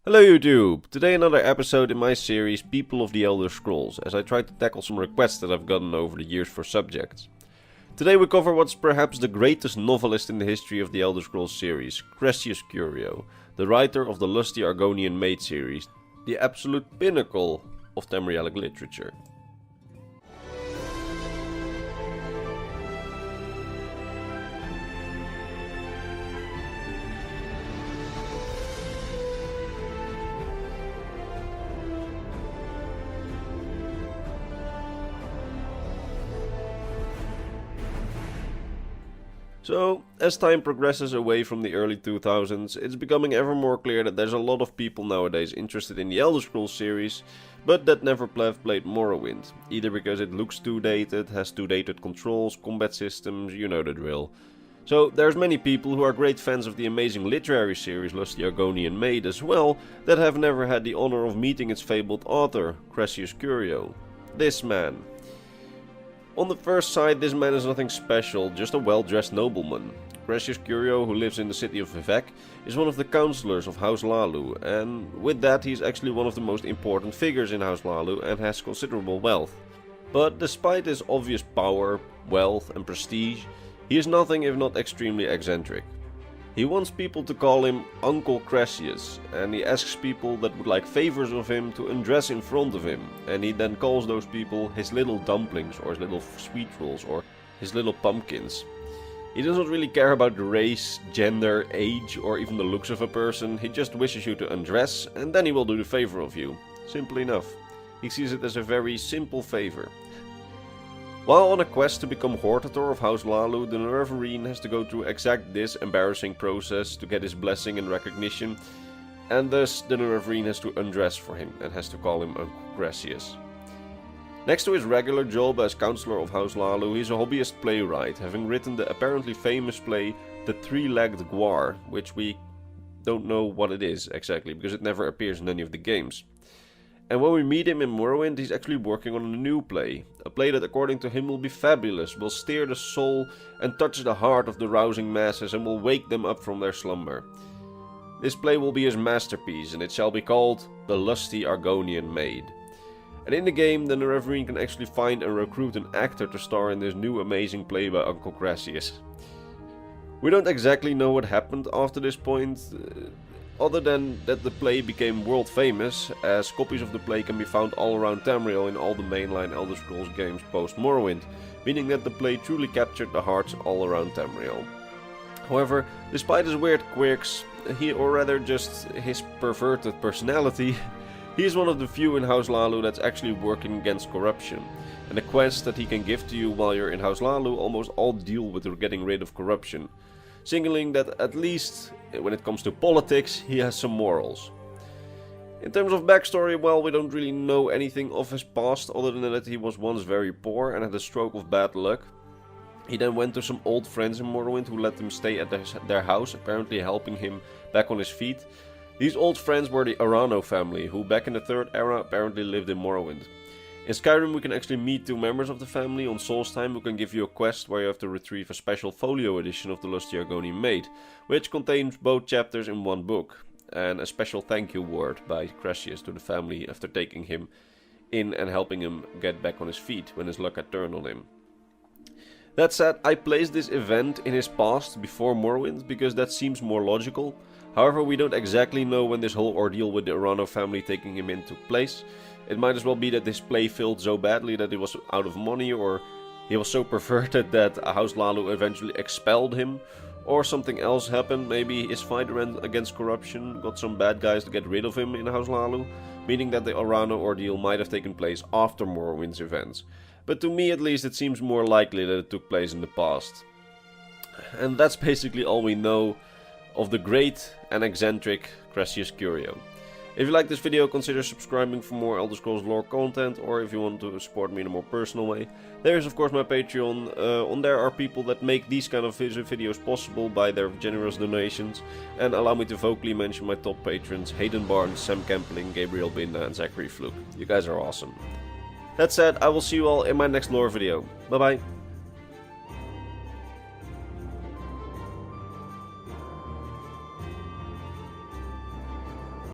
Hello YouTube! Today another episode in my series People of the Elder Scrolls, as I try to tackle some requests that I've gotten over the years for subjects. Today we cover what's perhaps the greatest novelist in the history of the Elder Scrolls series, Crescius Curio, the writer of the Lusty Argonian Maid series, the absolute pinnacle of Tamrielic literature. So, as time progresses away from the early 2000s, it's becoming ever more clear that there's a lot of people nowadays interested in the Elder Scrolls series, but that never played Morrowind, either because it looks too dated, has too dated controls, combat systems, you know the drill. So, there's many people who are great fans of the amazing literary series Lusty Argonian Maid as well, that have never had the honor of meeting its fabled author, Crescius Curio. This man. On the first sight, this man is nothing special, just a well-dressed nobleman. Crescius Curio, who lives in the city of Vivec, is one of the councillors of House Hlaalu, and with that he's actually one of the most important figures in House Hlaalu and has considerable wealth. But despite his obvious power, wealth and prestige, he is nothing if not extremely eccentric. He wants people to call him Uncle Crescius, and he asks people that would like favors of him to undress in front of him, and he then calls those people his little dumplings, or his little sweet rolls, or his little pumpkins. He does not really care about the race, gender, age, or even the looks of a person. He just wishes you to undress, and then he will do the favor of you. Simple enough. He sees it as a very simple favor. While on a quest to become Hortator of House Hlaalu, the Nerevarine has to go through exact this embarrassing process to get his blessing and recognition, and thus the Nerevarine has to undress for him and has to call him Uncle Crescius. Next to his regular job as Councillor of House Hlaalu, he's a hobbyist playwright, having written the apparently famous play The Three-Legged Guar, which we don't know what it is exactly, because it never appears in any of the games. And when we meet him in Morrowind, he's actually working on a new play. A play that according to him will be fabulous, will stir the soul and touch the heart of the rousing masses and will wake them up from their slumber. This play will be his masterpiece, and it shall be called The Lusty Argonian Maid. And in the game, the Nerevarine can actually find and recruit an actor to star in this new amazing play by Uncle Crescius. We don't exactly know what happened after this point, other than that the play became world famous, as copies of the play can be found all around Tamriel in all the mainline Elder Scrolls games post Morrowind, meaning that the play truly captured the hearts all around Tamriel. However, despite his weird quirks, or rather just his perverted personality, he is one of the few in House Hlaalu that's actually working against corruption, and the quests that he can give to you while you're in House Hlaalu almost all deal with getting rid of corruption, signaling that at least when it comes to politics, he has some morals. In terms of backstory, well, we don't really know anything of his past other than that he was once very poor and had a stroke of bad luck. He then went to some old friends in Morrowind who let him stay at their house, apparently helping him back on his feet. These old friends were the Arano family, who back in the Third Era apparently lived in Morrowind. In Skyrim we can actually meet two members of the family on Solstheim who can give you a quest where you have to retrieve a special folio edition of the Lusty Argonian Maid, which contains both chapters in one book, and a special thank you word by Crescius to the family after taking him in and helping him get back on his feet when his luck had turned on him. That said, I placed this event in his past before Morrowind because that seems more logical. However, we don't exactly know when this whole ordeal with the Arano family taking him in took place. It might as well be that this play failed so badly that he was out of money, or he was so perverted that House Hlaalu eventually expelled him, or something else happened. Maybe his fight against corruption got some bad guys to get rid of him in House Hlaalu, meaning that the Arano ordeal might have taken place after Morrowind's events. But to me at least it seems more likely that it took place in the past. And that's basically all we know of the great and eccentric Crescius Curio. If you like this video, consider subscribing for more Elder Scrolls lore content, or if you want to support me in a more personal way, there is of course my Patreon. On there are people that make these kind of videos possible by their generous donations, and allow me to vocally mention my top patrons Hayden Barnes, Sam Kempling, Gabriel Binda and Zachary Fluke. You guys are awesome. That said, I will see you all in my next lore video. Bye bye.